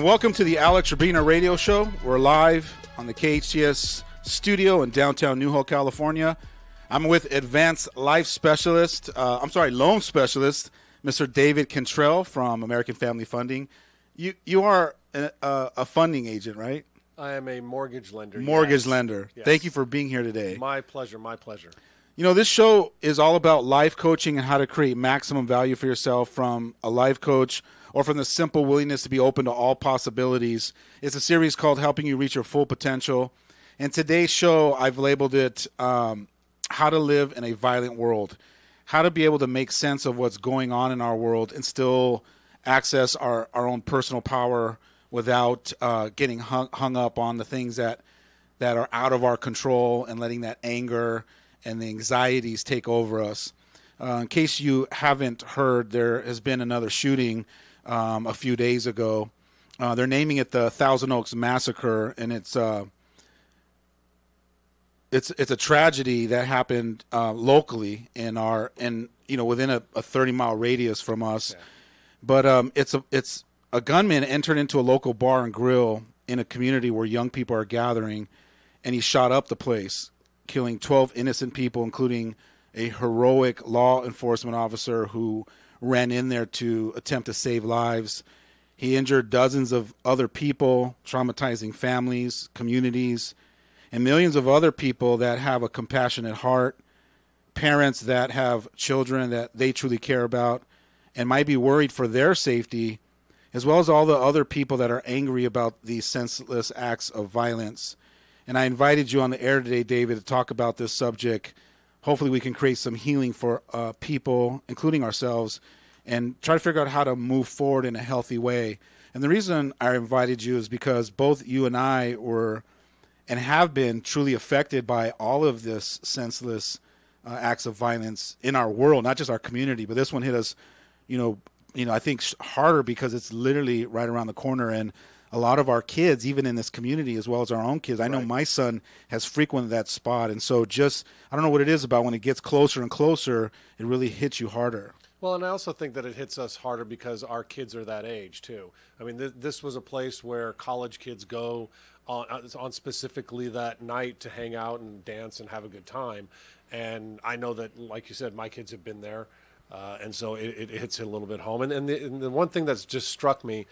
Welcome to the Alex Urbina radio show. We're live on the KHTS studio in downtown Newhall, California. I'm with advanced loan specialist, Mr. David Cantrell from American Family Funding. You are a funding agent, right? I am a mortgage lender. Mortgage lender. Yes. Thank you for being here today. My pleasure, my pleasure. You know, this show is all about life coaching and how to create maximum value for yourself from a life coach or from the simple willingness to be open to all possibilities. It's a series called Helping You Reach Your Full Potential. And today's show, I've labeled it How to Live in a Violent World. How to be able to make sense of what's going on in our world and still access our own personal power without getting hung up on the things that are out of our control and letting that anger and the anxieties take over us. In case you haven't heard, there has been another shooting a few days ago. They're naming it the Thousand Oaks Massacre, and it's a tragedy that happened locally within a 30-mile radius from us. Yeah. But it's a gunman entered into a local bar and grill in a community where young people are gathering, and he shot up the place, killing 12 innocent people, including a heroic law enforcement officer who ran in there to attempt to save lives. He injured dozens of other people, traumatizing families, communities, and millions of other people that have a compassionate heart, parents that have children that they truly care about and might be worried for their safety, as well as all the other people that are angry about these senseless acts of violence. And I invited you on the air today, David, to talk about this subject. Hopefully we can create some healing for people, including ourselves, and try to figure out how to move forward in a healthy way. And the reason I invited you is because both you and I were and have been truly affected by all of this senseless acts of violence in our world, not just our community, but this one hit us, I think harder because it's literally right around the corner. And a lot of our kids, even in this community, as well as our own kids, I know my son has frequented that spot. And so I don't know what it is about when it gets closer and closer, it really hits you harder. Well, and I also think that it hits us harder because our kids are that age too. I mean, this was a place where college kids go on specifically that night to hang out and dance and have a good time. And I know that, like you said, my kids have been there. And so it hits it a little bit home. And the one thing that's just struck me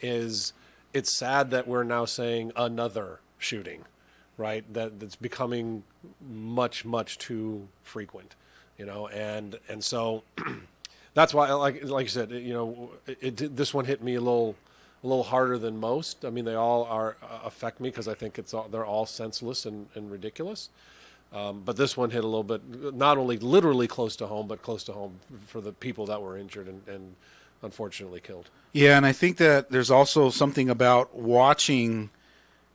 is it's sad that we're now saying another shooting, right? That's becoming much, much too frequent, and so that's why, like you said, this one hit me a little harder than most. I mean, they all affect me because I think they're all senseless and ridiculous. But this one hit a little bit, not only literally close to home, but close to home for the people that were injured and unfortunately killed. Yeah, and I think that there's also something about watching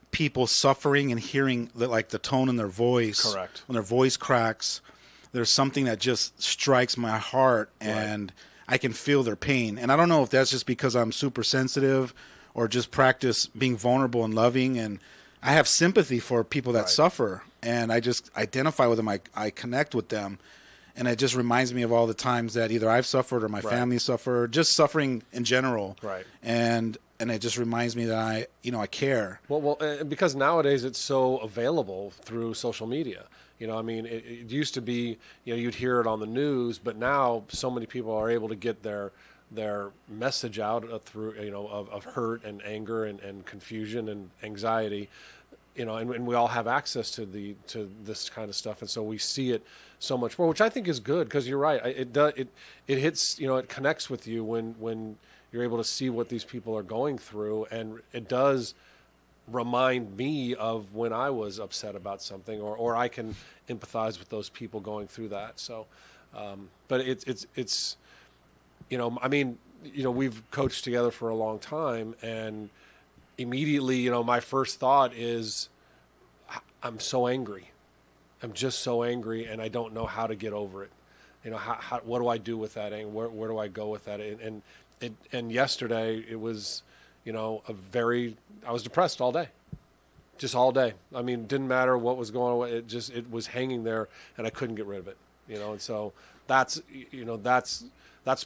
people suffering and hearing the tone in their voice. Correct. When their voice cracks, there's something that just strikes my heart, and I can feel their pain. And I don't know if that's just because I'm super sensitive or just practice being vulnerable and loving, and I have sympathy for people that suffer, and I just identify with them. I connect with them. And it just reminds me of all the times that either I've suffered or my family suffered, just suffering in general. Right. And it just reminds me that I care. Well, because nowadays it's so available through social media. I mean, it used to be, you'd hear it on the news, but now so many people are able to get their message out through, of hurt and anger and confusion and anxiety. And we all have access to this kind of stuff, and so we see it so much more, which I think is good because you're right. It hits, it connects with you when you're able to see what these people are going through, and it does remind me of when I was upset about something, or I can empathize with those people going through that. So, but it's I mean, we've coached together for a long time, and immediately, my first thought is, I'm so angry. I'm just so angry, and I don't know how to get over it. What do I do with that anger? Where do I go with that? And yesterday it was, I was depressed all day, just all day. I mean, it didn't matter what was going on. It was hanging there, and I couldn't get rid of it. And so that's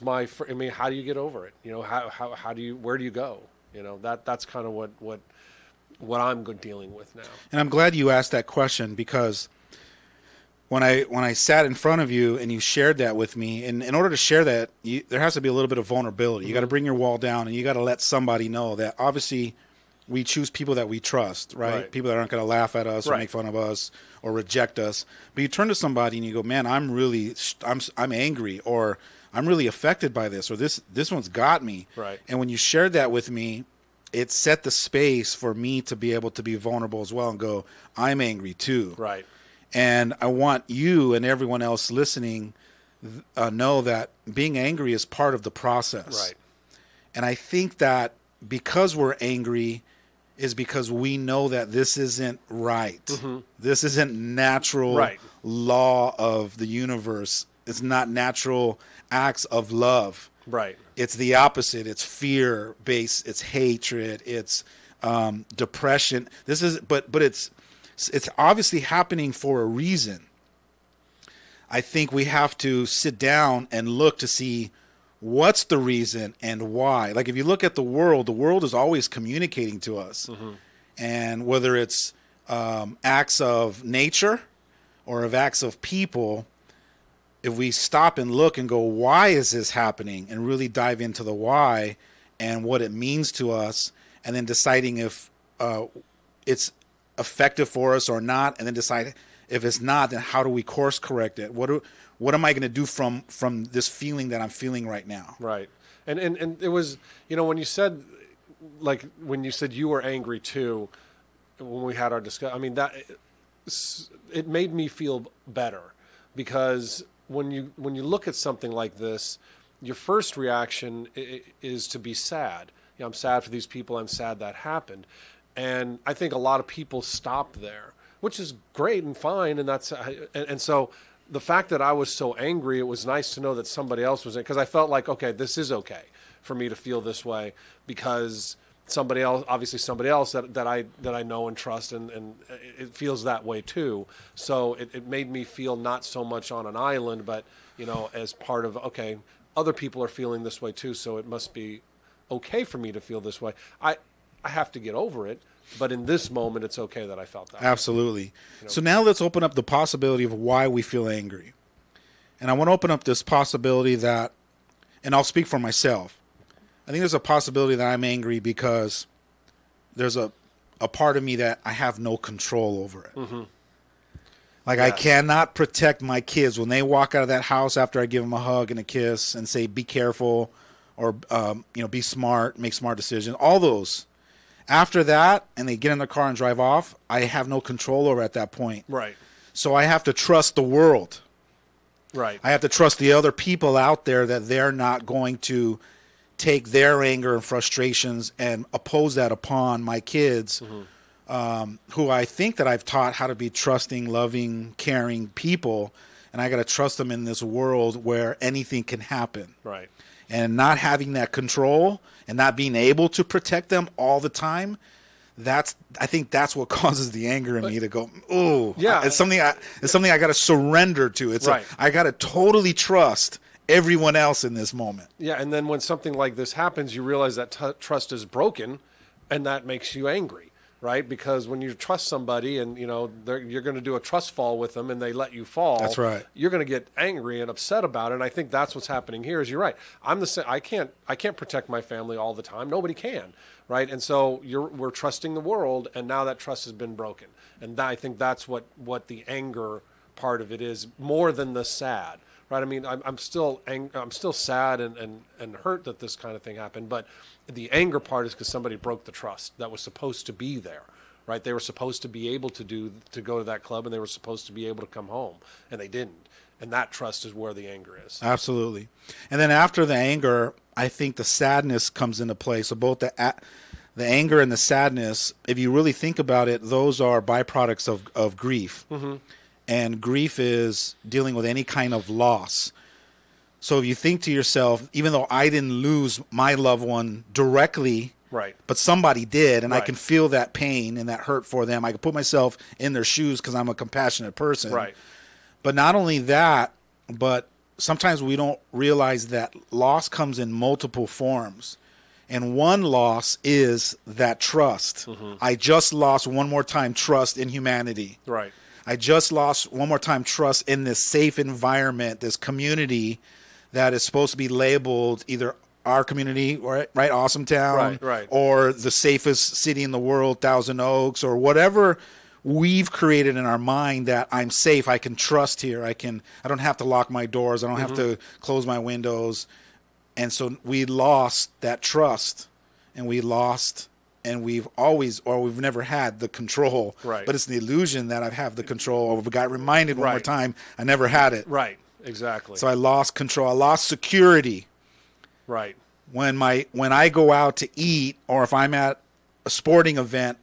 my. I mean, how do you get over it? How do you? Where do you go? You know, that's kind of what I'm dealing with now. And I'm glad you asked that question, because when I sat in front of you and you shared that with me, and in order to share that, there has to be a little bit of vulnerability. You got to bring your wall down, and you got to let somebody know that obviously we choose people that we trust, right? People that aren't going to laugh at us or make fun of us or reject us. But you turn to somebody and you go, man, I'm angry, or I'm really affected by this, or this one's got me. Right. And when you shared that with me, it set the space for me to be able to be vulnerable as well and go, I'm angry too. Right. And I want you and everyone else listening know that being angry is part of the process. Right. And I think that because we're angry is because we know that this isn't right. Mm-hmm. This isn't natural law of the universe. It's not natural acts of love. Right. It's the opposite. It's fear-based. It's hatred. It's depression. But it's obviously happening for a reason. I think we have to sit down and look to see what's the reason and why. Like if you look at the world is always communicating to us. Mm-hmm. And whether it's acts of nature or of acts of people, if we stop and look and go, why is this happening? And really dive into the why and what it means to us, and then deciding if it's effective for us or not, and then decide if it's not, then how do we course correct it? What am I going to do from this feeling that I'm feeling right now? Right. And it was, when you said you were angry too, when we had our discussion, I mean, that it made me feel better, because when you look at something like this, your first reaction is to be sad. I'm sad for these people. I'm sad that happened. And I think a lot of people stop there, which is great and fine. And so the fact that I was so angry, it was nice to know that somebody else was, because I felt like, okay, this is okay for me to feel this way, because somebody else that I know and trust, and it feels that way too. So it made me feel not so much on an island, but as part of, okay, other people are feeling this way too, so it must be okay for me to feel this way. I have to get over it, but in this moment, it's okay that I felt that. Absolutely. So now let's open up the possibility of why we feel angry. And I want to open up this possibility that, and I'll speak for myself, I think there's a possibility that I'm angry because there's a part of me that I have no control over it. Mm-hmm. Like, yes. I cannot protect my kids when they walk out of that house after I give them a hug and a kiss and say, be careful, or, be smart, make smart decisions, all those. After that, and they get in the car and drive off, I have no control over at that point. Right. So I have to trust the world. Right. I have to trust the other people out there that they're not going to take their anger and frustrations and oppose that upon my kids, who I think that I've taught how to be trusting, loving, caring people. And I got to trust them in this world where anything can happen. Right. And not having that control and not being able to protect them all the time, I think that's what causes the anger in me to go, oh, yeah. It's something I got to surrender to. I got to totally trust everyone else in this moment. Yeah, and then when something like this happens, you realize that trust is broken, and that makes you angry, right? Because when you trust somebody and you're going to do a trust fall with them and they let you fall, that's right. You're going to get angry and upset about it. And I think that's what's happening here. Is you're right. I'm the same. I can't protect my family all the time. Nobody can, right? And so we're trusting the world, and now that trust has been broken. And I think that's what the anger part of it is, more than the sad. Right, I mean, I'm still sad and hurt that this kind of thing happened, but the anger part is because somebody broke the trust that was supposed to be there, right? They were supposed to be able to go to that club, and they were supposed to be able to come home, and they didn't, and that trust is where the anger is. Absolutely, and then after the anger, I think the sadness comes into play. So both the anger and the sadness, if you really think about it, those are byproducts of grief. Mm-hmm. And grief is dealing with any kind of loss. So if you think to yourself, even though I didn't lose my loved one directly, right, but somebody did, and right. I can feel that pain and that hurt for them. I can put myself in their shoes because I'm a compassionate person. Right. But not only that, but sometimes we don't realize that loss comes in multiple forms. And one loss is that trust. I just lost one more time trust in humanity. Right. I just lost one more time trust in this safe environment, this community that is supposed to be labeled either our community, right, Awesome Town, Right. or the safest city in the world, Thousand Oaks, or whatever we've created in our mind that I'm safe, I can trust here, I don't have to lock my doors, I don't have to close my windows. And so we lost that trust, and we've never had the control. Right. But it's the illusion that I have the control. Or we got reminded one more time I never had it. Right. Exactly. So I lost control. I lost security. Right. When I go out to eat, or if I'm at a sporting event,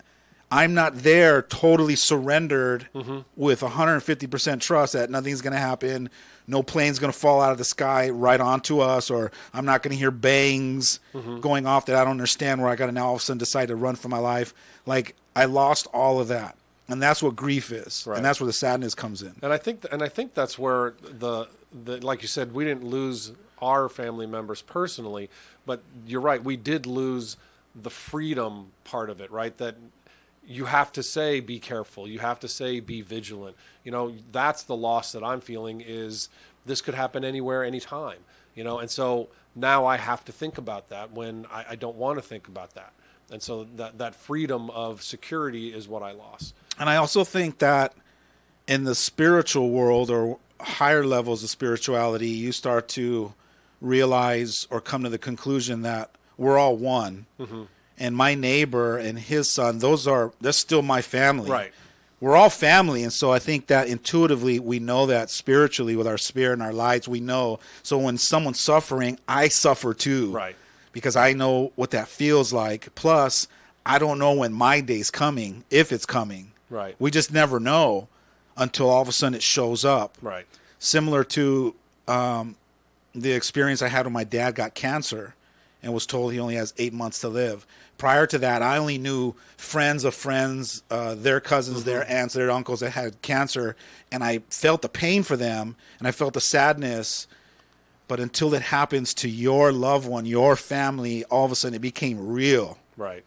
I'm not there totally surrendered with 150% trust that nothing's going to happen. No plane's going to fall out of the sky right onto us, or I'm not going to hear bangs going off that I don't understand, where I got to now all of a sudden decide to run for my life. Like, I lost all of that. And that's what grief is. Right. And that's where the sadness comes in. And I think that's where the like you said, we didn't lose our family members personally, but you're right, we did lose the freedom part of it, right? That you have to say, be careful. You have to say, be vigilant. That's the loss that I'm feeling, is this could happen anywhere, anytime, and so now I have to think about that when I don't want to think about that. And so that freedom of security is what I lost. And I also think that in the spiritual world, or higher levels of spirituality, you start to realize or come to the conclusion that we're all one. And my neighbor and his son, that's still my family. Right. We're all family. And so I think that intuitively we know that spiritually with our spirit and our lights, we know. So when someone's suffering, I suffer too. Right. Because I know what that feels like. Plus, I don't know when my day's coming, if it's coming. Right. We just never know until all of a sudden it shows up. Right. Similar to the experience I had when my dad got cancer and was told he only has 8 months to live. Prior to that, I only knew friends of friends, their cousins, their aunts, their uncles that had cancer, and I felt the pain for them, and I felt the sadness. But until it happens to your loved one, your family, all of a sudden it became real. Right.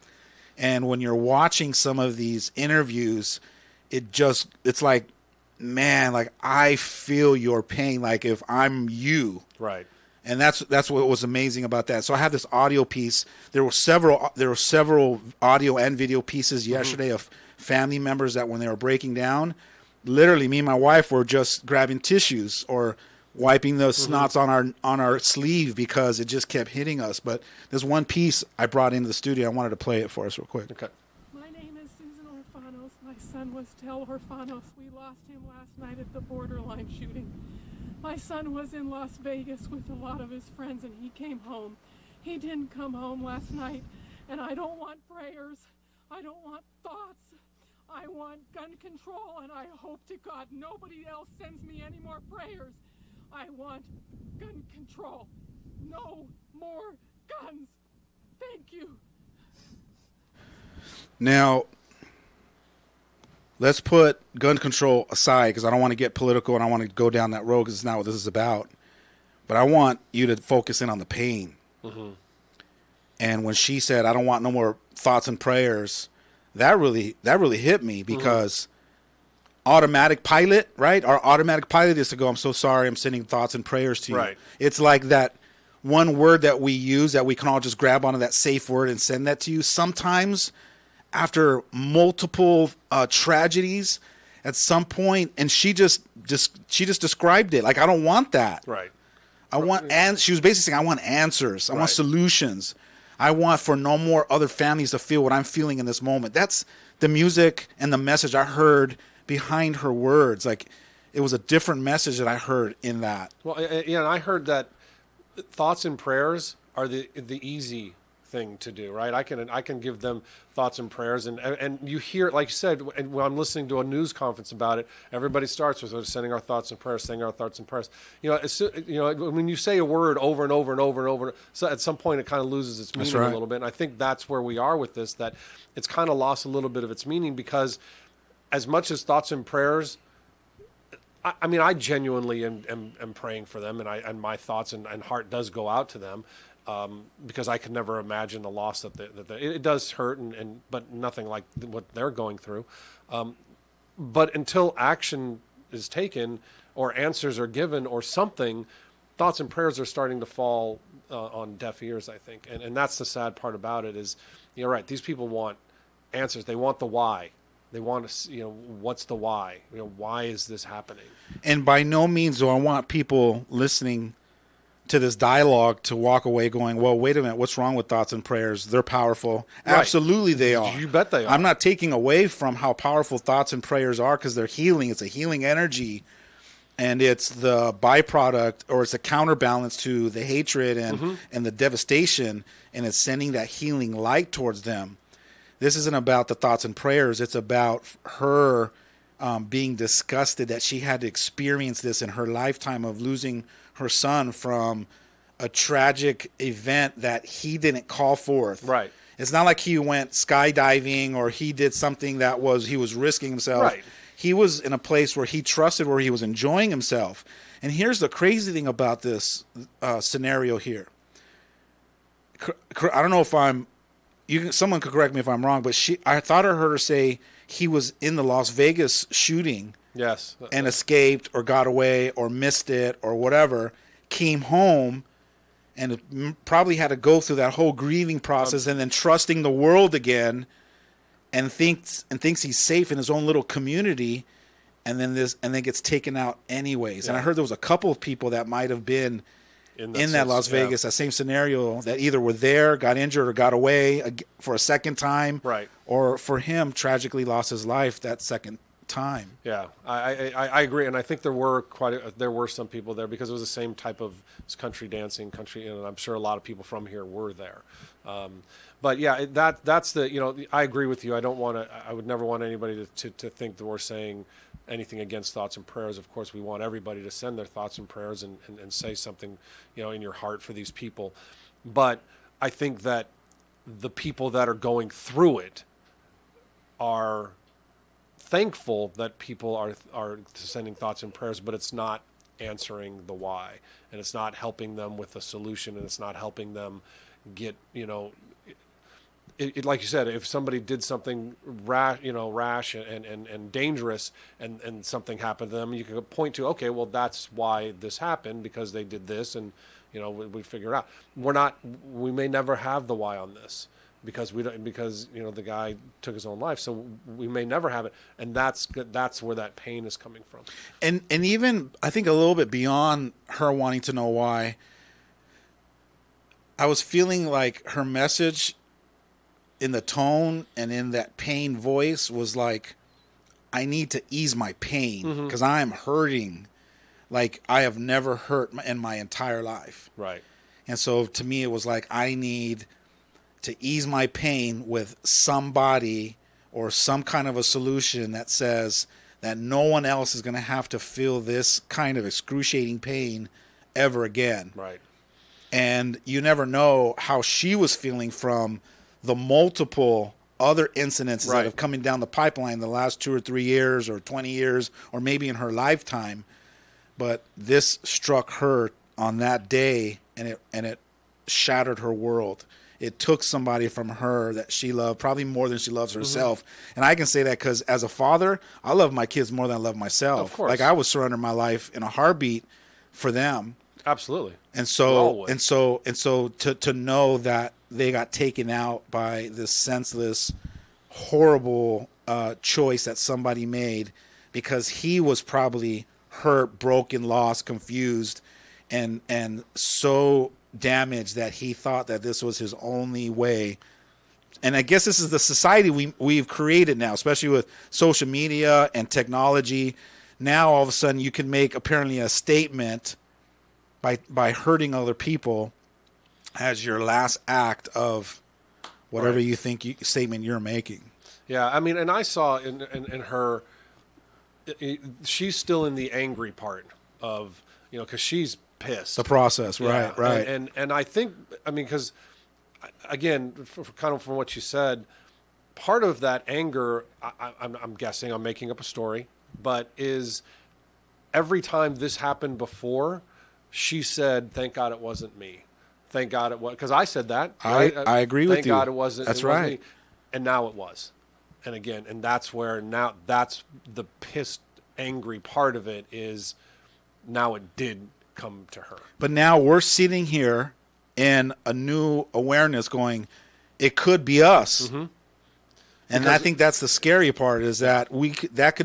And when you're watching some of these interviews, it's like, man, like I feel your pain, like if I'm you. Right. And that's what was amazing about that. So I have this audio piece. There were several audio and video pieces yesterday of family members that when they were breaking down, literally me and my wife were just grabbing tissues or wiping the snots on our sleeve because it just kept hitting us. But there's one piece I brought into the studio. I wanted to play it for us real quick. Okay. My name is Susan Orfanos. My son was Tel Orfanos. We lost him last night at the borderline shooting. My son was in Las Vegas with a lot of his friends, and he came home. He didn't come home last night, and I don't want prayers. I don't want thoughts. I want gun control, and I hope to God nobody else sends me any more prayers. I want gun control. No more guns. Thank you. Now, let's put gun control aside because I don't want to get political and I want to go down that road because it's not what this is about. But I want you to focus in on the pain. And when she said, I don't want no more thoughts and prayers, that really hit me because automatic pilot, right? Our automatic pilot is to go, I'm so sorry, I'm sending thoughts and prayers to you. Right. It's like that one word that we use that we can all just grab onto that safe word and send that to you. Sometimes after multiple tragedies at some point, and she just described it like, I don't want that. Right. She was basically saying, I want answers. I want Right. solutions. I want for no more other families to feel what I'm feeling in this moment. That's the music and the message I heard behind her words. Like, it was a different message that I heard in that. Well, yeah, and I heard that thoughts and prayers are the easy thing to do, right? I can give them thoughts and prayers, and you hear, like you said, and when I'm listening to a news conference about it, everybody starts with sending our thoughts and prayers, saying our thoughts and prayers. When you say a word over and over and over and over, so at some point it kind of loses its meaning a little bit. And I think that's where we are with this, that it's kind of lost a little bit of its meaning because as much as thoughts and prayers, I genuinely am praying for them, and my thoughts and heart does go out to them. because I could never imagine the loss that it does hurt, but nothing like what they're going through. But until action is taken or answers are given or something, thoughts and prayers are starting to fall on deaf ears, I think. And that's the sad part about it is, you're right, these people want answers. They want the why. They want to, what's the why? Why is this happening? And by no means do I want people listening to this dialogue to walk away going, well, wait a minute, what's wrong with thoughts and prayers? They're powerful. Right. Absolutely they are. You bet they are. I'm not taking away from how powerful thoughts and prayers are because they're healing. It's a healing energy. And it's the byproduct, or it's a counterbalance to the hatred and the devastation, and it's sending that healing light towards them. This isn't about the thoughts and prayers. It's about her being disgusted that she had to experience this in her lifetime of losing her son from a tragic event that he didn't call forth. Right. It's not like he went skydiving or he did something he was risking himself. Right. He was in a place where he trusted, where he was enjoying himself. And here's the crazy thing about this scenario here. I don't know if someone could correct me if I'm wrong, but I thought I heard her say he was in the Las Vegas shooting. Yes. And escaped or got away or missed it or whatever, came home and probably had to go through that whole grieving process and then trusting the world again and thinks he's safe in his own little community, and then gets taken out anyways. Yeah. And I heard there was a couple of people that might have been in that Las Vegas, that same scenario, that either were there, got injured, or got away for a second time. Right. Or for him, tragically lost his life that second time. Yeah, I agree, and I think there were some people there because it was the same type of country dancing, and I'm sure a lot of people from here were there. But yeah, that's the I agree with you. I would never want anybody to think that we're saying anything against thoughts and prayers. Of course, we want everybody to send their thoughts and prayers and say something in your heart for these people. But I think that the people that are going through it are thankful that people are sending thoughts and prayers, but it's not answering the why, and it's not helping them with a solution, and it's not helping them get like you said, if somebody did something rash and dangerous, and something happened to them, you could point to, okay, well, that's why this happened, because they did this, and we figure it out. We may never have the why on this, because the guy took his own life, so we may never have it, and that's where that pain is coming from. And even I think a little bit beyond her wanting to know why, I was feeling like her message in the tone and in that pain voice was like, I need to ease my pain because I am hurting like I have never hurt in my entire life. Right. And so to me, it was like, I need to ease my pain with somebody or some kind of a solution that says that no one else is going to have to feel this kind of excruciating pain ever again. Right. And you never know how she was feeling from the multiple other incidents that have coming down the pipeline the last 2 or 3 years or 20 years or maybe in her lifetime. But this struck her on that day, and it shattered her world. It took somebody from her that she loved, probably more than she loves herself. And I can say that because as a father, I love my kids more than I love myself. Of course. Like I would surrender my life in a heartbeat for them. Absolutely. And so to know that they got taken out by this senseless, horrible choice that somebody made because he was probably hurt, broken, lost, confused, and so damaged that he thought that this was his only way. And I guess this is the society we've created now, especially with social media and technology. Now all of a sudden you can make apparently a statement by hurting other people as your last act of whatever you think statement you're making. Yeah, I mean, and I saw in her, she's still in the angry part of, because she's pissed. The process, right. And I think, I mean, because, again, kind of from what you said, part of that anger, I'm guessing, I'm making up a story, but is every time this happened before, she said, thank God it wasn't me. Thank God it was, because I said that. I Right? agree with you. Thank God it wasn't. That's it wasn't right. me. And now it was. And again, and that's where now that's the pissed, angry part of it is now it did come to her. But now we're sitting here in a new awareness going, it could be us. Mm-hmm. And Because- I think that's the scary part is that that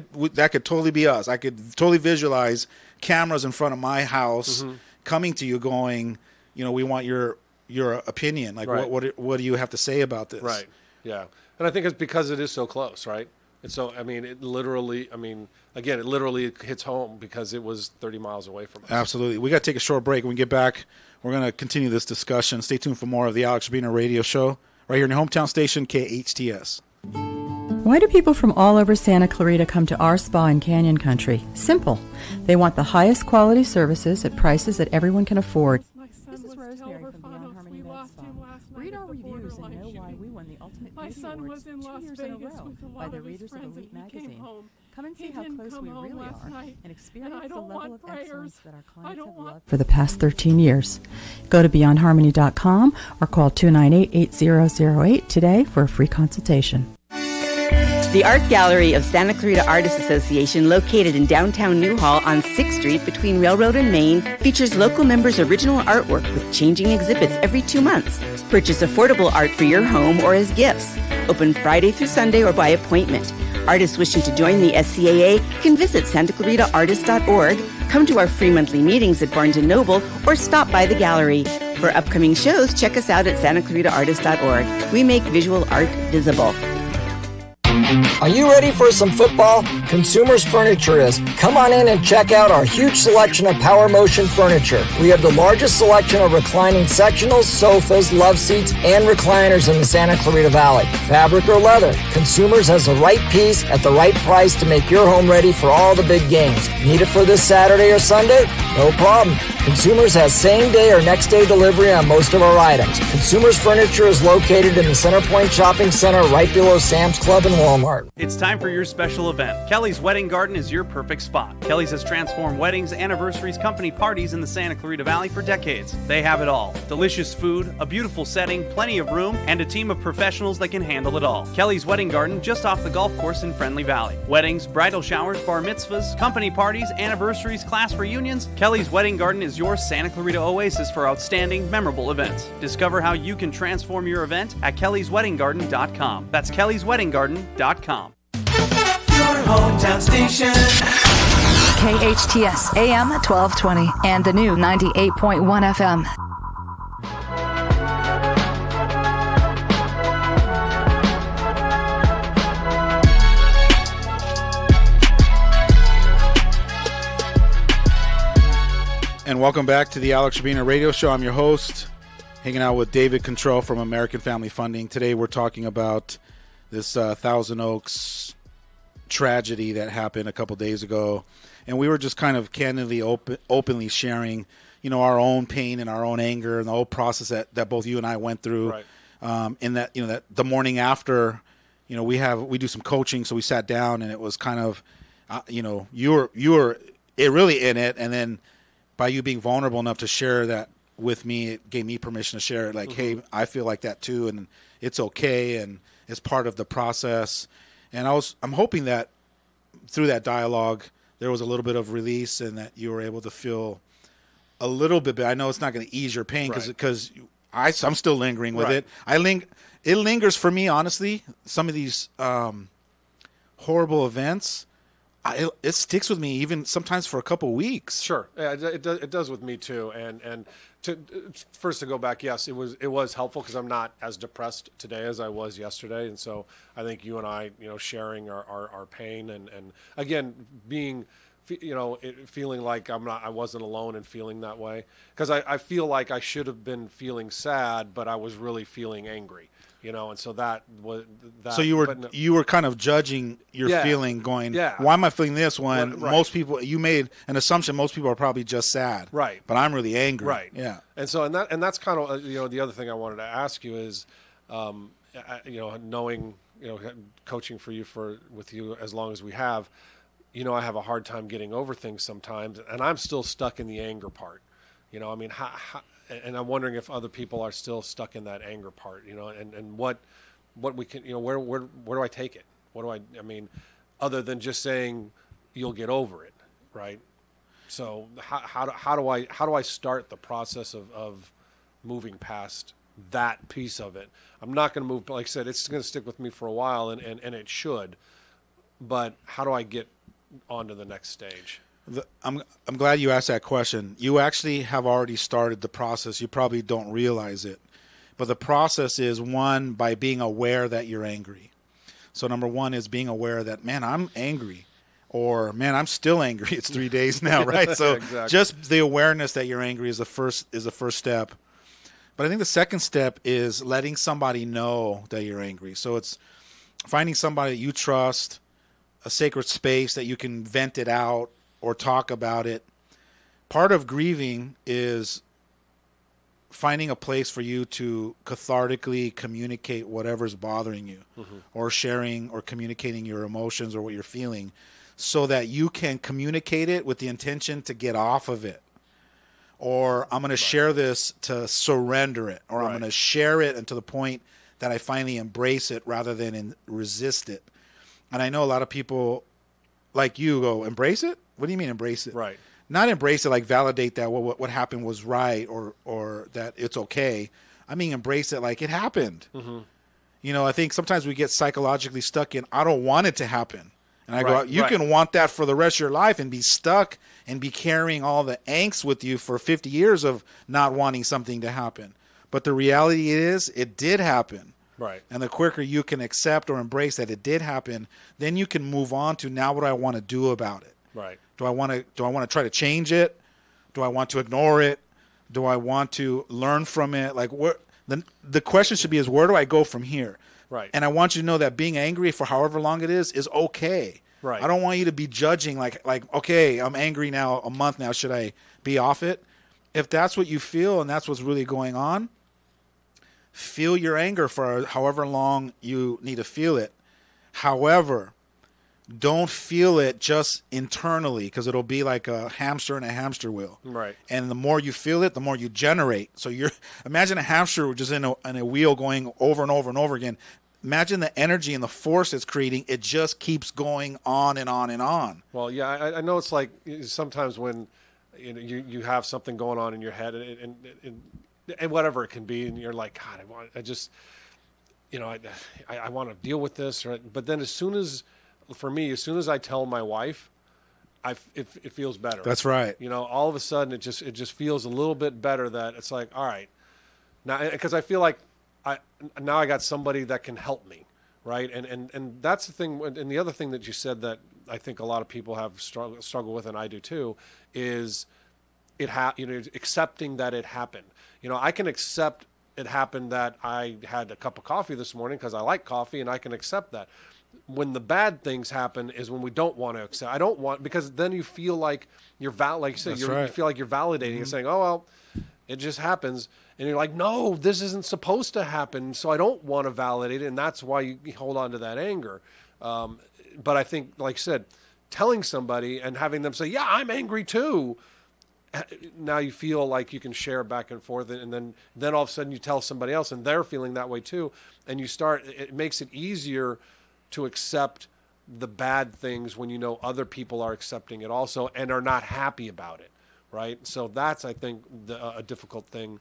could totally be us. I could totally visualize cameras in front of my house coming to you going, we want your opinion. Like, Right. what do you have to say about this? Right. Yeah. And I think it's because it is so close, right? And so, it literally hits home because it was 30 miles away from us. Absolutely. We got to take a short break. When we get back, we're going to continue this discussion. Stay tuned for more of the Alex Urbina radio show right here in your hometown station, KHTS. Why do people from all over Santa Clarita come to our spa in Canyon Country? Simple. They want the highest quality services at prices that everyone can afford. My son This is was Rosemary from Beyond Tellerfanos. Harmony We Med lost Spa. him last night Read at our the reviews and borderline know why shooting. we won the Ultimate My Beauty son Awards was in 2 Las years in a Vegas row with a by lot the of his readers of friends, Elite and he came magazine. home. Come and see He how didn't close come we home really last are night, and experience I the don't level want of prayers. excellence that our I clients don't have want loved for the past 13 years. Go to beyondharmony.com or call 298-8008 today for a free consultation. The Art Gallery of Santa Clarita Artists Association, located in downtown Newhall on 6th Street between Railroad and Main, features local members' original artwork with changing exhibits every 2 months. Purchase affordable art for your home or as gifts. Open Friday through Sunday or by appointment. Artists wishing to join the SCAA can visit santaclaritaartist.org, come to our free monthly meetings at Barnes & Noble, or stop by the gallery. For upcoming shows, check us out at santaclaritaartist.org. We make visual art visible. Are you ready for some football? Consumers Furniture is. Come on in and check out our huge selection of Power Motion furniture. We have the largest selection of reclining sectionals, sofas, love seats, and recliners in the Santa Clarita Valley. Fabric or leather, Consumers has the right piece at the right price to make your home ready for all the big games. Need it for this Saturday or Sunday? No problem. Consumers has same-day or next-day delivery on most of our items. Consumers Furniture is located in the Center Point Shopping Center right below Sam's Club and Walmart. It's time for your special event. Kelly's Wedding Garden is your perfect spot. Kelly's has transformed weddings, anniversaries, company parties in the Santa Clarita Valley for decades. They have it all. Delicious food, a beautiful setting, plenty of room, and a team of professionals that can handle it all. Kelly's Wedding Garden, just off the golf course in Friendly Valley. Weddings, bridal showers, bar mitzvahs, company parties, anniversaries, class reunions. Kelly's Wedding Garden is your Santa Clarita oasis for outstanding, memorable events. Discover how you can transform your event at kellysweddinggarden.com. That's kellysweddinggarden.com. Your hometown station. KHTS AM 1220 and the new 98.1 FM. And welcome back to the Alex Urbina radio show. I'm your host, hanging out with David Control from American Family Funding. Today we're talking about this Thousand Oaks tragedy that happened a couple days ago. And we were just kind of candidly, openly sharing, our own pain and our own anger and the whole process that both you and I went through. Right. And that, that the morning after, we do some coaching. So we sat down and it was kind of, you were really in it. And then by you being vulnerable enough to share that with me, it gave me permission to share it. Like, hey, I feel like that too. And it's okay. And it's part of the process. And I'm hoping that through that dialogue, there was a little bit of release and that you were able to feel a little bit. But I know it's not going to ease your pain because I'm still lingering with it. It lingers for me, honestly. Some of these horrible events, it sticks with me even sometimes for a couple weeks. Sure, yeah, it does with me too. And to go back, yes, it was helpful because I'm not as depressed today as I was yesterday, and so I think you and I, sharing our pain and again being, feeling like I wasn't alone in feeling that way, because I feel like I should have been feeling sad, but I was really feeling angry. And so that was that. So you were kind of judging your feeling, going, why am I feeling this when most people, you made an assumption most people are probably just sad, right? But I'm really angry, right? Yeah. And so and that's kind of the other thing I wanted to ask you is, knowing coaching with you as long as we have, I have a hard time getting over things sometimes, and I'm still stuck in the anger part. I mean, and I'm wondering if other people are still stuck in that anger part, and what we can, where do I take it? I mean, other than just saying you'll get over it, right? So how do I start the process of moving past that piece of it? I'm not going to move, like I said, it's going to stick with me for a while, and it should. But how do I get on to the next stage? I'm glad you asked that question. You actually have already started the process. You probably don't realize it. But the process is, one, by being aware that you're angry. So number one is being aware that, man, I'm angry. Or, man, I'm still angry. It's 3 days now, right? So Exactly. Just the awareness that you're angry is the first step. But I think the second step is letting somebody know that you're angry. So it's finding somebody that you trust, a sacred space that you can vent it out or talk about it. Part of grieving is finding a place for you to cathartically communicate whatever's bothering you, or sharing or communicating your emotions or what you're feeling, so that you can communicate it with the intention to get off of it. Or I'm going to share this to surrender it, or I'm going to share it until the point that I finally embrace it rather than resist it. And I know a lot of people like you go, embrace it? What do you mean embrace it? Right. Not embrace it like validate that what happened was right or that it's okay. I mean embrace it like it happened. I think sometimes we get psychologically stuck in, I don't want it to happen. And I go, you can want that for the rest of your life and be stuck and be carrying all the angst with you for 50 years of not wanting something to happen. But the reality is it did happen. Right. And the quicker you can accept or embrace that it did happen, then you can move on to, now what do I want to do about it? Right. Do I want to try to change it? Do I want to ignore it? Do I want to learn from it? Like, the question should be is, where do I go from here? Right. And I want you to know that being angry for however long it is okay. Right. I don't want you to be judging like, okay, I'm angry now a month now. Should I be off it? If that's what you feel and that's what's really going on, feel your anger for however long you need to feel it. However, don't feel it just internally, because it'll be like a hamster in a hamster wheel. Right. And the more you feel it, the more you generate. So imagine a hamster just in a wheel going over and over and over again. Imagine the energy and the force it's creating. It just keeps going on and on and on. Well, yeah, I know it's like sometimes when you have something going on in your head and whatever it can be, and you're like, God, I want to deal with this. But then as soon as I tell my wife, it feels better. That's right. All of a sudden it just feels a little bit better, that it's like, all right, now, because I feel like I got somebody that can help me, right? And that's the thing. And the other thing that you said that I think a lot of people have struggle with, and I do too, is accepting that it happened. I can accept it happened that I had a cup of coffee this morning because I like coffee, and I can accept that. When the bad things happen is when we don't want to accept. I don't want, because then you feel like you're like you said, you feel like you're validating and saying, oh well, it just happens, and you're like, no, this isn't supposed to happen, so I don't want to validate it, and that's why you hold on to that anger. But I think, like I said, telling somebody and having them say, yeah, I'm angry too. Now you feel like you can share back and forth, and then all of a sudden you tell somebody else, and they're feeling that way too, and it makes it easier to accept the bad things when other people are accepting it also and are not happy about it, right? So that's, I think, a difficult thing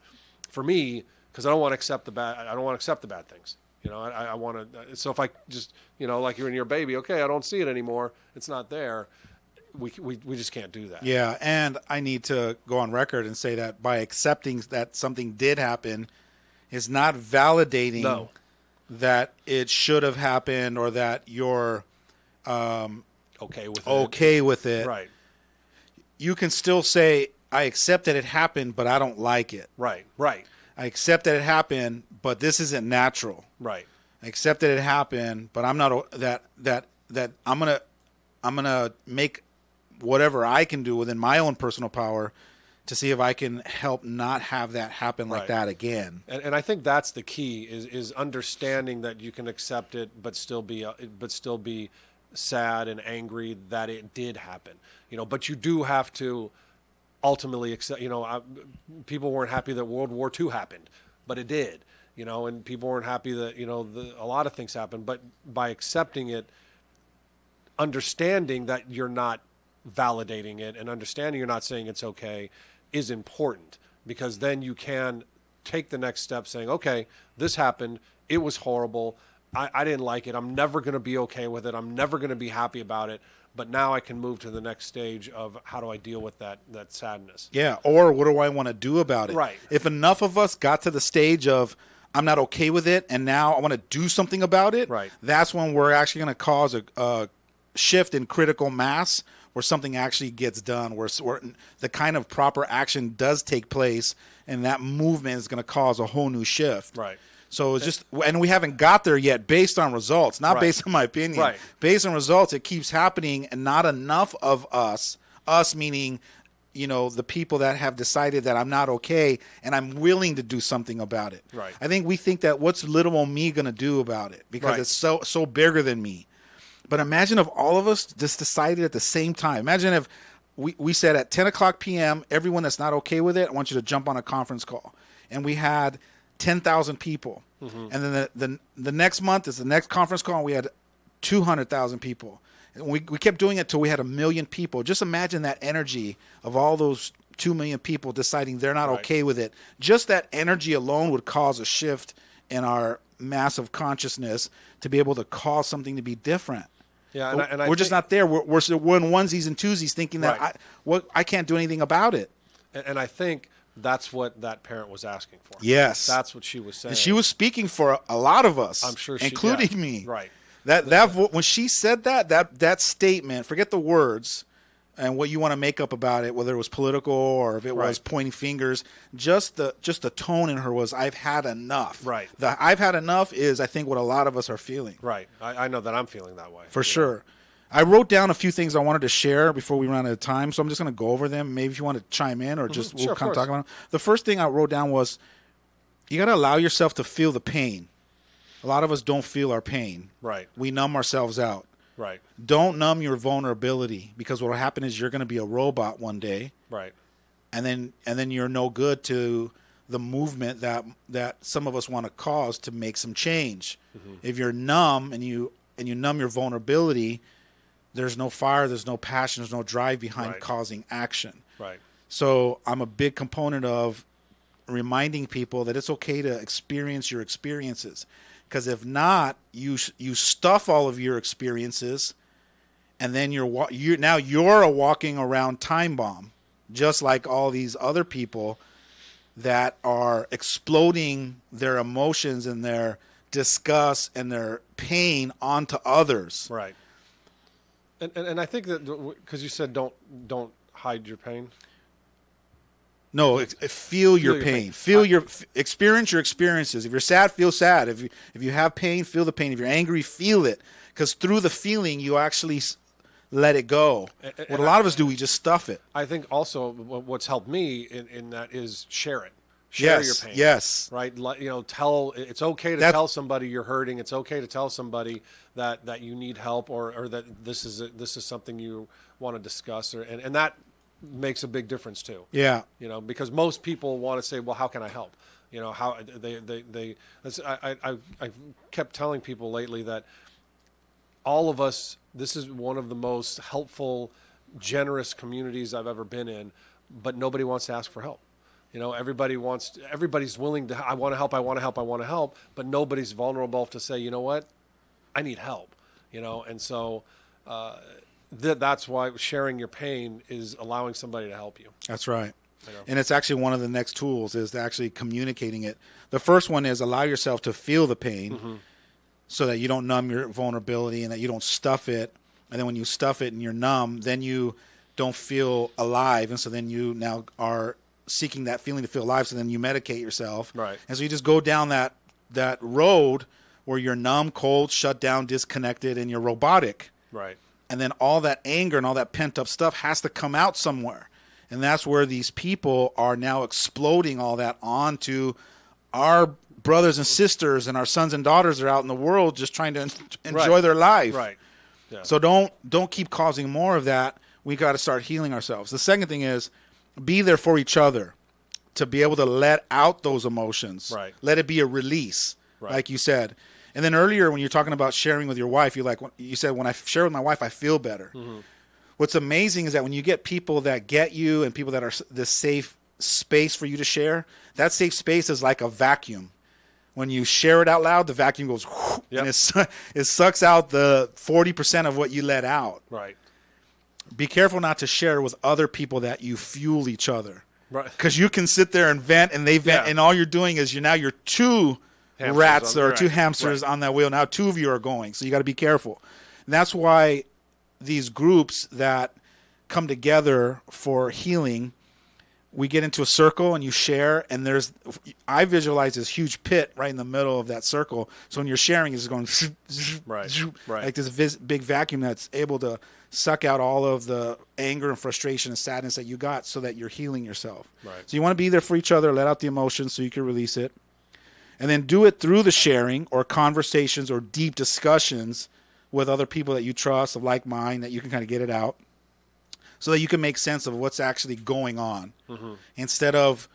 for me, because I don't want to accept the bad. I don't want to accept the bad things. I want to. So if I just, like you're in your baby, okay, I don't see it anymore. It's not there. We just can't do that. Yeah, and I need to go on record and say that by accepting that something did happen is not validating that it should have happened, or that you're okay with it. Right. You can still say, I accept that it happened, but I don't like it. Right. I accept that it happened, but this isn't natural. Right. I accept that it happened, but I'm not that I'm gonna make whatever I can do within my own personal power to see if I can help not have that happen like that again. And I think that's the key is understanding that you can accept it, but still be sad and angry that it did happen. But you do have to ultimately accept. People weren't happy that World War II happened, but it did. And people weren't happy that a lot of things happened, but by accepting it, understanding that you're not validating it and understanding you're not saying it's okay is important, because then you can take the next step saying, okay, this happened. It was horrible. I didn't like it. I'm never going to be okay with it. I'm never going to be happy about it. But now I can move to the next stage of how do I deal with that sadness. Yeah, or what do I want to do about it? Right. If enough of us got to the stage of I'm not okay with it and now I want to do something about it, right, that's when we're actually going to cause a shift in critical mass where something actually gets done, where the kind of proper action does take place, and that movement is going to cause a whole new shift. Right. So it's just, and we haven't got there yet based on results, not based on my opinion. Right. Based on results, it keeps happening, and not enough of us meaning, the people that have decided that I'm not okay and I'm willing to do something about it. Right. I think we think that what's little old me going to do about it, because it's so bigger than me. But imagine if all of us just decided at the same time. Imagine if we said at 10 o'clock p.m., everyone that's not okay with it, I want you to jump on a conference call. And we had 10,000 people. Mm-hmm. And then the next month is the next conference call, and we had 200,000 people. And we kept doing it till we had 1 million people. Just imagine that energy of all those 2 million people deciding they're not okay with it. Just that energy alone would cause a shift in our massive consciousness to be able to cause something to be different. Yeah, and we're just not there. We're in onesies and twosies thinking that I can't do anything about it. And I think that's what that parent was asking for. Yes. That's what she was saying. And she was speaking for a lot of us, I'm sure including me. Right. That when she said that statement, forget the words and what you want to make up about it, whether it was political or if it was pointing fingers, just the tone in her was, I've had enough. Right. The I've had enough is, I think, what a lot of us are feeling. Right. I know that I'm feeling that way. For sure. I wrote down a few things I wanted to share before we run out of time, so I'm just going to go over them. Maybe if you want to chime in or just we'll kind of talk about them. The first thing I wrote down was, you got to allow yourself to feel the pain. A lot of us don't feel our pain. Right. We numb ourselves out. Right. Don't numb your vulnerability, because what will happen is you're going to be a robot one day. Right. And then you're no good to the movement that some of us want to cause to make some change. Mm-hmm. If you're numb and you numb your vulnerability, there's no fire, there's no passion, there's no drive behind causing action. Right. So I'm a big component of reminding people that it's okay to experience your experiences. Because if not, you stuff all of your experiences, and then you're a walking around time bomb, just like all these other people that are exploding their emotions and their disgust and their pain onto others. Right. And I think that, because you said don't hide your pain. No, feel your pain. Experience your experiences. If you're sad, feel sad. If you have pain, feel the pain. If you're angry, feel it. Because through the feeling, you actually let it go. What a lot of us do, we just stuff it. I think also what's helped me in that is share it. Share your pain. Yes. Right. It's okay to tell somebody you're hurting. It's okay to tell somebody that you need help or that this is something you want to discuss, and that makes a big difference too. Yeah. Because most people want to say, well, how can I help? How I kept telling people lately that all of us, this is one of the most helpful, generous communities I've ever been in, but nobody wants to ask for help. Everybody's willing to, I want to help, but nobody's vulnerable enough to say, you know what, I need help, and so that's why sharing your pain is allowing somebody to help you. That's right. And it's actually one of the next tools is actually communicating it. The first one is allow yourself to feel the pain so that you don't numb your vulnerability and that you don't stuff it. And then when you stuff it and you're numb, then you don't feel alive. And so then you now are seeking that feeling to feel alive. So then you medicate yourself. Right. And so you just go down that road where you're numb, cold, shut down, disconnected, and you're robotic. Right. And then all that anger and all that pent-up stuff has to come out somewhere. And that's where these people are now exploding all that onto our brothers and sisters, and our sons and daughters are out in the world just trying to enjoy their life. Right. Yeah. So don't keep causing more of that. We got to start healing ourselves. The second thing is be there for each other, to be able to let out those emotions. Right. Let it be a release, Right. like you said. And then earlier when you're talking about sharing with your wife, you said, when I share with my wife, I feel better. Mm-hmm. What's amazing is that when you get people that get you and people that are this safe space for you to share, that safe space is like a vacuum. When you share it out loud, the vacuum goes, Yep. and it sucks out the 40% of what you let out. Right. Be careful not to share with other people that you fuel each other. Right. Because you can sit there and vent, and they vent, Yeah. and all you're doing is you're two Hamsters rats on- or right, two hamsters right. on that wheel. Now 2 of you are going, so you got to be careful. And that's why these groups that come together for healing, we get into a circle and you share, and I visualize this huge pit right in the middle of that circle. So when you're sharing, it's going Right. like this big vacuum that's able to suck out all of the anger and frustration and sadness that you got, so that you're healing yourself. Right. So you want to be there for each other, let out the emotions so you can release it, and then do it through the sharing or conversations or deep discussions with other people that you trust, of like mind, that you can kind of get it out, so that you can make sense of what's actually going on, instead of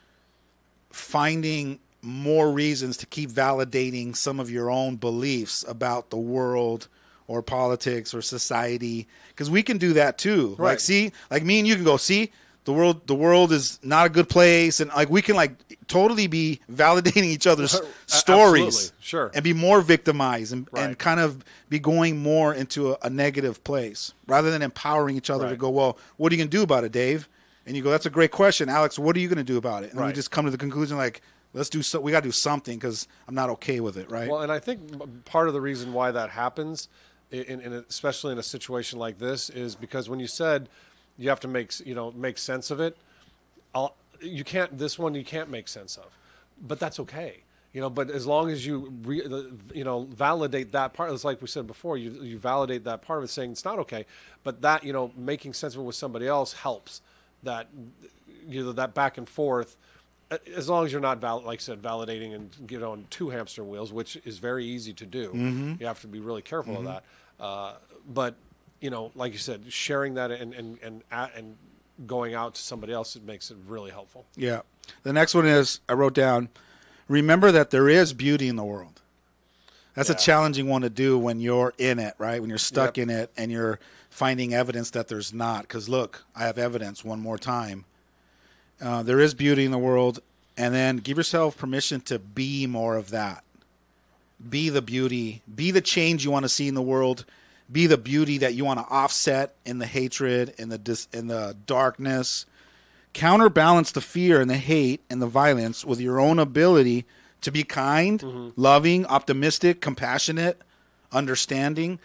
finding more reasons to keep validating some of your own beliefs about the world or politics or society, because we can do that too. Right. Like, see, like me and you can go, see, the world is not a good place, and like we can like totally be validating each other's stories, Absolutely. Sure. and be more victimized and Right. kind of be going more into a negative place, rather than empowering each other to Right. go, well, what are you going to do about it, Dave? And you go, that's a great question, Alex. What are you going to do about it? And we Right. just come to the conclusion, like, we got to do something, because I'm not okay with it, right? Well, and I think part of the reason why that happens, especially in a situation like this, is because when you said you have to make sense of it, you can't make sense of, but that's okay. But as long as you validate that part, it's like we said before, you validate that part of it, saying it's not okay, but that making sense of it with somebody else helps. That that back and forth, as long as you're not like I said, validating and on 2 hamster wheels, which is very easy to do. Mm-hmm. You have to be really careful of that. But like you said, sharing that and going out to somebody else, it makes it really helpful. Yeah. The next one is, I wrote down, remember that there is beauty in the world. That's a challenging one to do when you're in it, right? When you're stuck in it and you're finding evidence that there's not. Because look, I have evidence one more time. There is beauty in the world. And then give yourself permission to be more of that. Be the beauty. Be the change you want to see in the world. Be the beauty that you want to offset in the hatred, in the darkness. Counterbalance the fear and the hate and the violence with your own ability to be kind, loving, optimistic, compassionate, understanding.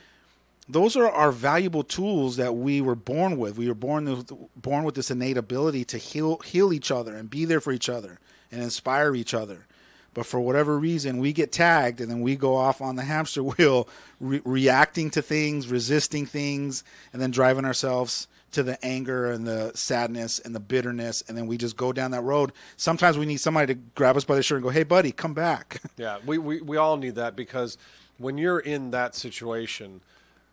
Those are our valuable tools that we were born with. We were born with this innate ability to heal each other and be there for each other and inspire each other. But for whatever reason, we get tagged and then we go off on the hamster wheel, reacting to things, resisting things, and then driving ourselves to the anger and the sadness and the bitterness, and then we just go down that road. Sometimes we need somebody to grab us by the shirt and go, hey, buddy, come back. Yeah, we all need that, because when you're in that situation,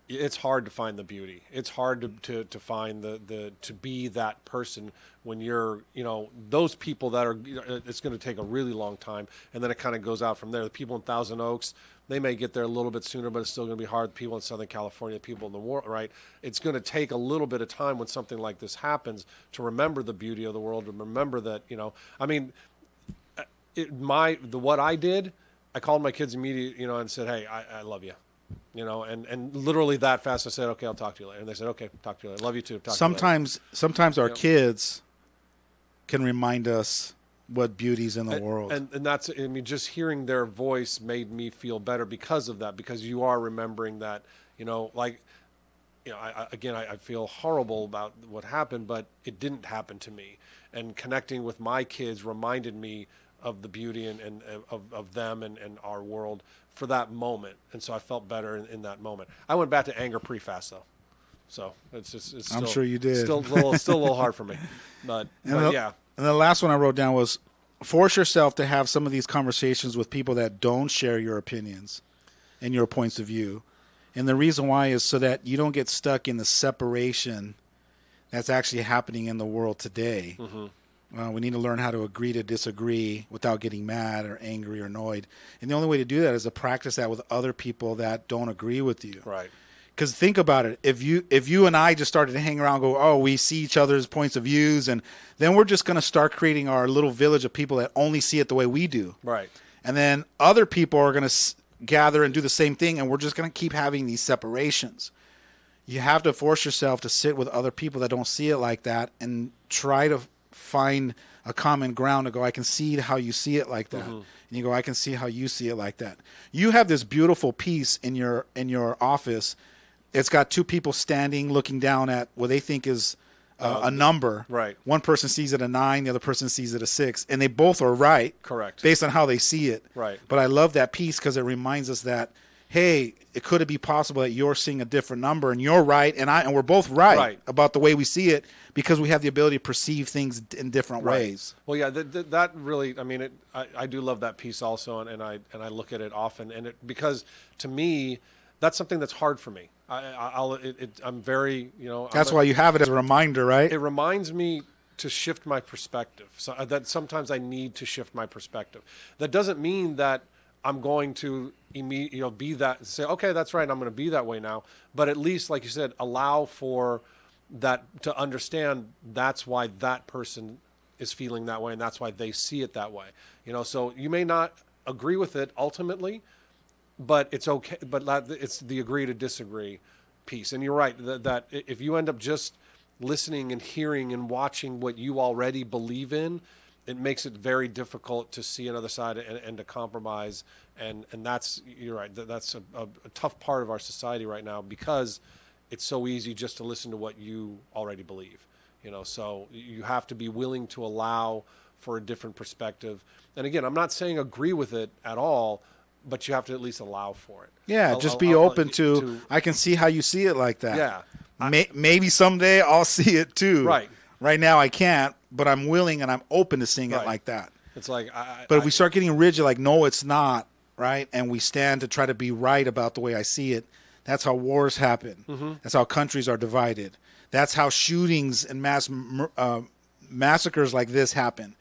it's hard to find the beauty. It's hard to find to be that person when you're, those people that are, it's going to take a really long time, and then it kind of goes out from there. The people in Thousand Oaks, they may get there a little bit sooner, but it's still going to be hard. People in Southern California, people in the world, right? It's going to take a little bit of time when something like this happens to remember the beauty of the world, to remember that, what I did, I called my kids immediately, and said, hey, I love you. And literally that fast, I said, okay, I'll talk to you later. And they said, okay, talk to you later. Love you too. Sometimes our kids can remind us what beauty's in the world. And that's, just hearing their voice made me feel better because of that, because you are remembering that, I feel horrible about what happened, but it didn't happen to me. And connecting with my kids reminded me of the beauty and of them and our world for that moment. And so I felt better in that moment. I went back to anger pretty fast though. So it's still, I'm sure you did. Still a little hard for me, but yeah. And the last one I wrote down was, force yourself to have some of these conversations with people that don't share your opinions and your points of view. And the reason why is so that you don't get stuck in the separation that's actually happening in the world today. We need to learn how to agree to disagree without getting mad or angry or annoyed. And the only way to do that is to practice that with other people that don't agree with you. Right. Because think about it. If you and I just started to hang around and go, oh, we see each other's points of views, and then we're just going to start creating our little village of people that only see it the way we do. Right. And then other people are going to gather and do the same thing, and we're just going to keep having these separations. You have to force yourself to sit with other people that don't see it like that and try to find a common ground to go, I can see how you see it like that. And you go, I can see how you see it like that. You have this beautiful piece in your office. It's got two people standing looking down at what they think is a number. Right. One person sees it a 9, the other person sees it a 6, and they both are right. Correct. Based on how they see it. Right. But I love that piece because it reminds us that, hey, could it be possible that you're seeing a different number and you're right and we're both right about the way we see it because we have the ability to perceive things in different ways. Well, yeah, that really, I mean, I do love that piece also, and I look at it often, and because to me, that's something that's hard for me. I'm very, That's why you have it as a reminder, right? It reminds me to shift my perspective. So that sometimes I need to shift my perspective. That doesn't mean that I'm going to be that, say, okay, that's right, I'm going to be that way now. But at least, like you said, allow for that to understand that's why that person is feeling that way and that's why they see it that way. So you may not agree with it ultimately, but it's okay. But it's the agree to disagree piece. And you're right that if you end up just listening and hearing and watching what you already believe in, it makes it very difficult to see another side and to compromise. And that's, you're right, that's a tough part of our society right now because it's so easy just to listen to what you already believe. So you have to be willing to allow for a different perspective. And again, I'm not saying agree with it at all, but you have to at least allow for it. Yeah, just be open to, I can see how you see it like that. Yeah. Maybe someday I'll see it too. Right. Right now I can't, but I'm willing and I'm open to seeing it like that. It's like, but if we start getting rigid, like, no, it's not, right? And we stand to try to be right about the way I see it. That's how wars happen. That's how countries are divided. That's how shootings and massacres like this happen.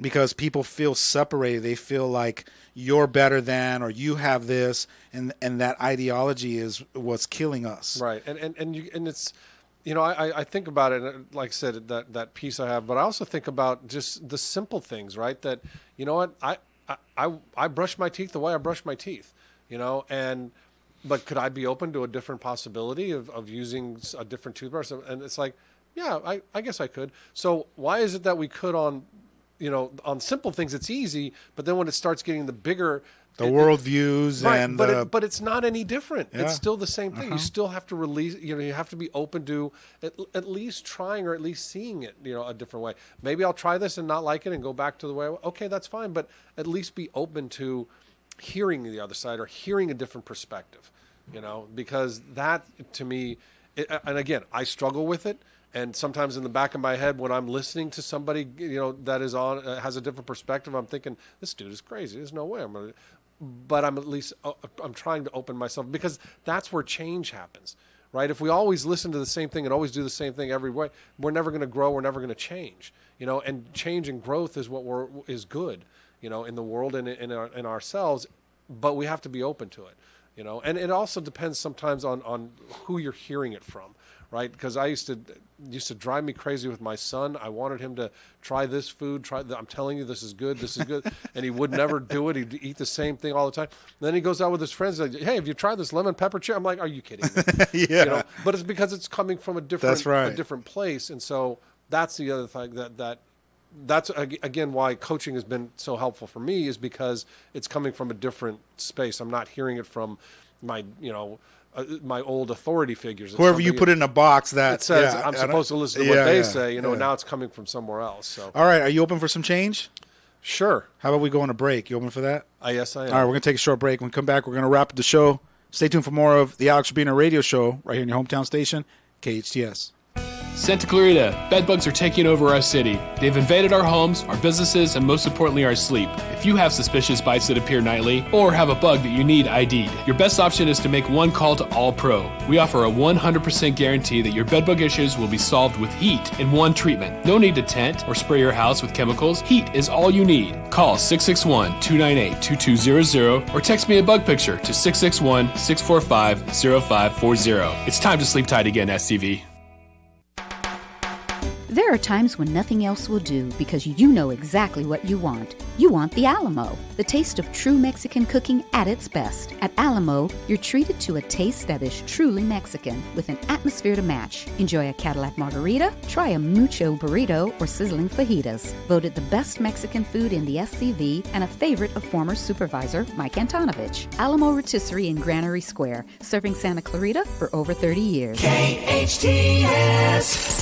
Because people feel separated. They feel like you're better than, or you have this, and that ideology is what's killing us. Right. And it's, I think about it, like I said, that piece I have, but I also think about just the simple things, right? That, I brush my teeth the way I brush my teeth, but could I be open to a different possibility of using a different toothbrush? And it's like, yeah, I guess I could. So why is it that we could on simple things, it's easy, but then when it starts getting the bigger, the worldviews, right, but it's not any different. Yeah. It's still the same thing. You still have to release. You have to be open to at least trying or at least seeing it. A different way. Maybe I'll try this and not like it and go back to the way. Okay, that's fine. But at least be open to hearing the other side or hearing a different perspective. Because that to me, and again, I struggle with it. And sometimes in the back of my head, when I'm listening to somebody, that is has a different perspective, I'm thinking, this dude is crazy. There's no way I'm going to. But I'm trying to open myself, because that's where change happens, right? If we always listen to the same thing and always do the same thing every way, we're never going to grow. We're never going to change, and change and growth is what is good, in the world and in ourselves, but we have to be open to it, and it also depends sometimes on who you're hearing it from. Right, because I used to drive me crazy with my son. I wanted him to try this food. I'm telling you, this is good, and he would never do it. He'd eat the same thing all the time. And then he goes out with his friends. And like, hey, have you tried this lemon pepper chip? I'm like, are you kidding me? Yeah. But it's because it's coming from a different, that's right, a different place, and so that's the other thing that's again why coaching has been so helpful for me, is because it's coming from a different space. I'm not hearing it from my my old authority figures. Whoever you put in a box that says I'm supposed to listen to what they say, now it's coming from somewhere else. So, all right, are you open for some change? Sure. How about we go on a break? You open for that? Yes, I am. All right, we're going to take a short break. When we come back, we're going to wrap up the show. Stay tuned for more of the Alex Urbina radio show right here in your hometown station, KHTS. Santa Clarita, bedbugs are taking over our city. They've invaded our homes, our businesses, and most importantly, our sleep. If you have suspicious bites that appear nightly, or have a bug that you need ID'd, your best option is to make one call to All Pro. We offer a 100% guarantee that your bedbug issues will be solved with heat in one treatment. No need to tent or spray your house with chemicals. Heat is all you need. Call 661-298-2200 or text me a bug picture to 661-645-0540. It's time to sleep tight again, SCV. There are times when nothing else will do because you know exactly what you want. You want the Alamo, the taste of true Mexican cooking at its best. At Alamo, you're treated to a taste that is truly Mexican with an atmosphere to match. Enjoy a Cadillac margarita, try a mucho burrito, or sizzling fajitas. Voted the best Mexican food in the SCV and a favorite of former supervisor Mike Antonovich. Alamo Rotisserie in Granary Square, serving Santa Clarita for over 30 years. KHTS.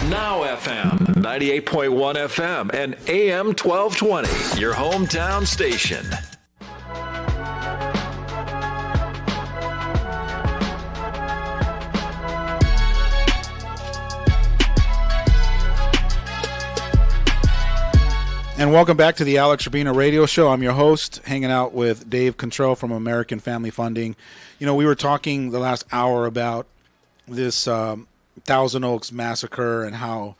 Now FM, 98.1 FM, and AM 1220, your hometown station. And welcome back to the Alex Urbina Radio Show. I'm your host, hanging out with Dave Contrell from American Family Funding. You know, we were talking the last hour about this Thousand Oaks massacre and how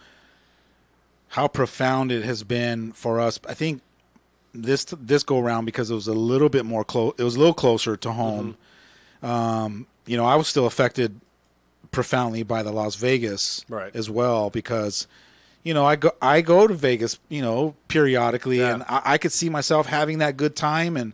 profound it has been for us. I think this go around because it was a little bit more close. It was a little closer to home. Mm-hmm. You know, I was still affected profoundly by the Las Vegas as well because, you know, I go to Vegas, you know, periodically, and I could see myself having that good time and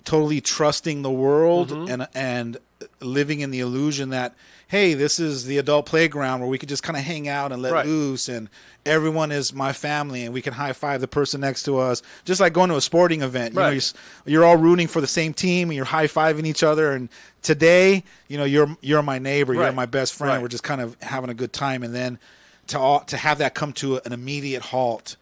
totally trusting the world and living in the illusion that, hey, this is the adult playground where we could just kind of hang out and let loose, and everyone is my family, and we can high five the person next to us, just like going to a sporting event. You know, you're all rooting for the same team, and you're high fiving each other. And today, you know, you're my neighbor, you're my best friend. We're just kind of having a good time, and then to have that come to an immediate halt,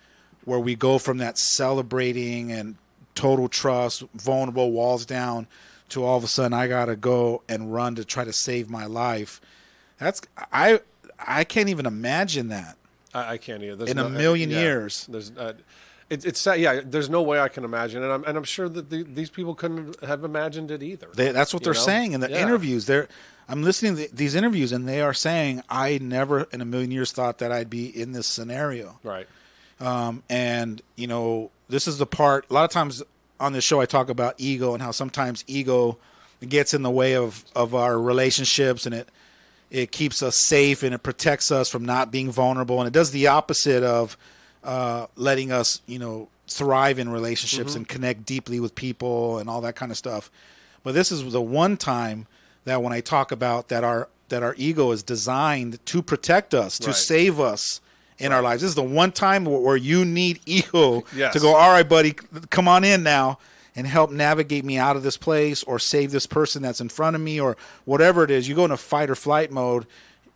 where we go from that celebrating and total trust, vulnerable, walls down, to all of a sudden I gotta go and run to try to save my life. I can't even imagine that. I can't either. In a million years. There's it's sad. Yeah, there's no way I can imagine, and I'm sure that these people couldn't have imagined it either. That's what they're saying in the interviews. I'm listening to these interviews, and they are saying, I never in a million years thought that I'd be in this scenario. Right. And you know, this is the part. A lot of times on this show, I talk about ego and how sometimes ego gets in the way of our relationships, and it keeps us safe and it protects us from not being vulnerable, and it does the opposite of letting us, you know, thrive in relationships and connect deeply with people and all that kind of stuff. But this is the one time that when I talk about that our ego is designed to protect us, to save us in our lives. This is the one time where you need ego to go, all right, buddy, come on in now and help navigate me out of this place or save this person that's in front of me or whatever it is. You go into fight or flight mode.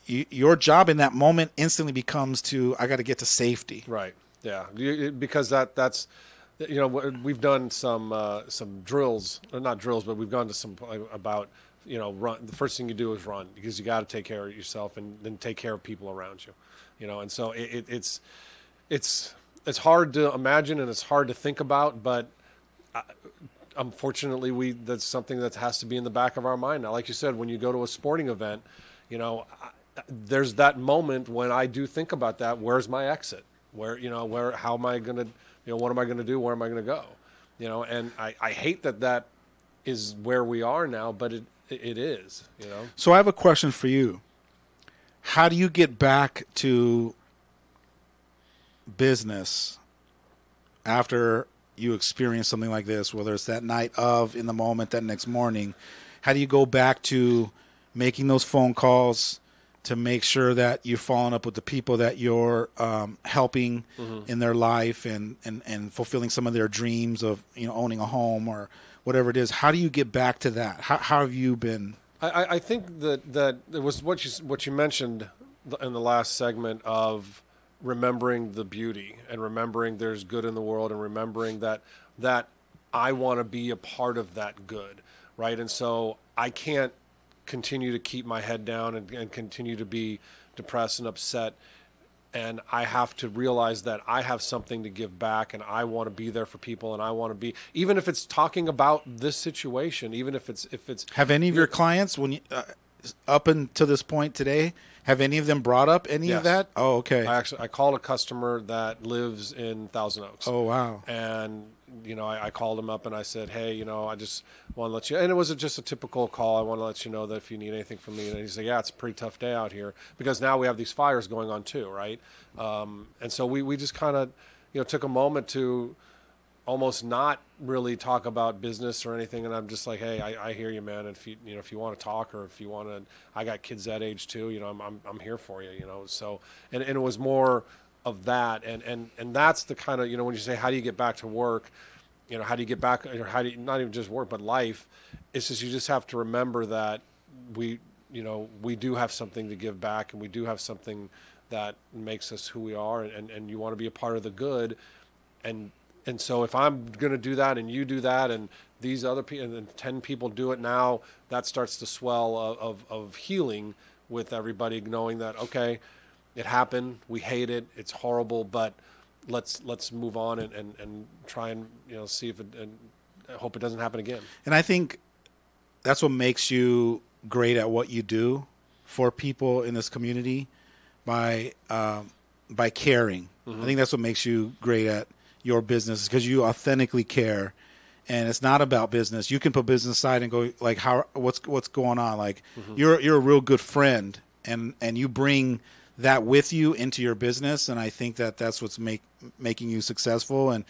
Your job in that moment instantly becomes I got to get to safety. Right. Yeah. Because that's, you know, we've done some drills, or not drills, but we've gone to some about, you know, run. The first thing you do is run because you got to take care of yourself and then take care of people around you. You know, and so it's hard to imagine and it's hard to think about, but unfortunately, that's something that has to be in the back of our mind. Now, like you said, when you go to a sporting event, you know, there's that moment when I do think about that. Where's my exit? How am I going to, you know, what am I going to do? Where am I going to go? You know, and I hate that is where we are now, but it is, you know. So I have a question for you. How do you get back to business after you experience something like this, whether it's that night of, in the moment, that next morning? How do you go back to making those phone calls to make sure that you're following up with the people that you're helping in their life and fulfilling some of their dreams of, you know, owning a home or whatever it is? How do you get back to that? How have you been? I think that it was what you mentioned in the last segment of remembering the beauty and remembering there's good in the world and remembering that I want to be a part of that good, right? And so I can't continue to keep my head down and continue to be depressed and upset. And I have to realize that I have something to give back, and I want to be there for people, and I want to be, even if it's talking about this situation, even if it's. Have any of your clients, when you, up until this point today, have any of them brought up any of that? Oh, okay. I called a customer that lives in Thousand Oaks. Oh, wow. And I called him up and I said, hey, I just want to let you, and it was just a typical call. I want to let you know that if you need anything from me. And he said, yeah, it's a pretty tough day out here because now we have these fires going on too, right? And so we just kind of, took a moment to almost not really talk about business or anything. And I'm just like, hey, I hear you, man. And if you want to talk, or if you want to, I got kids that age too, I'm here for you, so, and it was more of that. And that's the kind of, when you say, how do you get back to work, how do you get back, or how do you, not even just work, but life, it's just, you just have to remember that we do have something to give back, and we do have something that makes us who we are, and you want to be a part of the good. And so if I'm going to do that and you do that and these other people and 10 people do it now, that starts to swell of healing with everybody, knowing that, okay, it happened, we hate it, it's horrible, but let's move on and try and see if it, and I hope it doesn't happen again. And I think that's what makes you great at what you do for people in this community, by caring. Mm-hmm. I think that's what makes you great at your business, because you authentically care, and it's not about business. You can put business aside and go like, what's going on? Like, mm-hmm. you're a real good friend, and you bring that with you into your business, and I think that's what's making you successful. And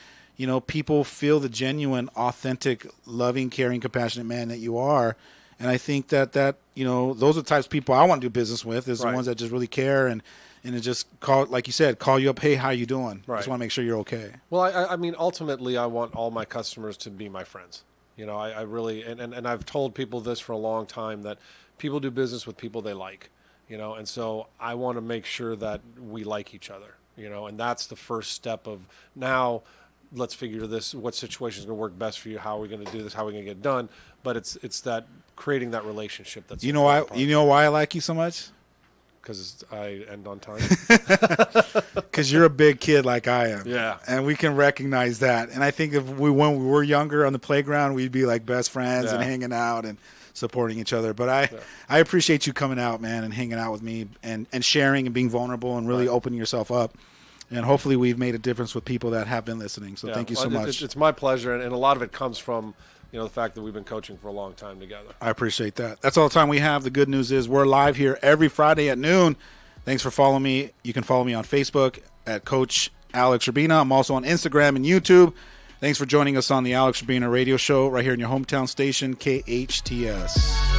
people feel the genuine, authentic, loving, caring, compassionate man that you are. And I think that those are the types of people I want to do business with, is the ones that just really care and it just like you said, call you up, hey, how you doing? Right. Just want to make sure you're okay. Well, I mean, ultimately, I want all my customers to be my friends. I really, and I've told people this for a long time, that people do business with people they like, and so I want to make sure that we like each other, and that's the first step of, now let's figure this, what situation is going to work best for you, how are we going to do this, how are we going to get it done. But it's that creating that relationship. That's why I like you so much? Because I end on time. Because you're a big kid like I am. Yeah. And we can recognize that. And I think when we were younger on the playground, we'd be like best friends and hanging out and supporting each other. But I appreciate you coming out, man, and hanging out with me and sharing and being vulnerable and really opening yourself up. And hopefully we've made a difference with people that have been listening. So thank you so much. It's my pleasure. And a lot of it comes from the fact that we've been coaching for a long time together. I appreciate that. That's all the time we have. The good news is we're live here every Friday at noon. Thanks for following me. You can follow me on Facebook at Coach Alex Urbina. I'm also on Instagram and YouTube. Thanks for joining us on the Alex Urbina radio show right here in your hometown station, KHTS.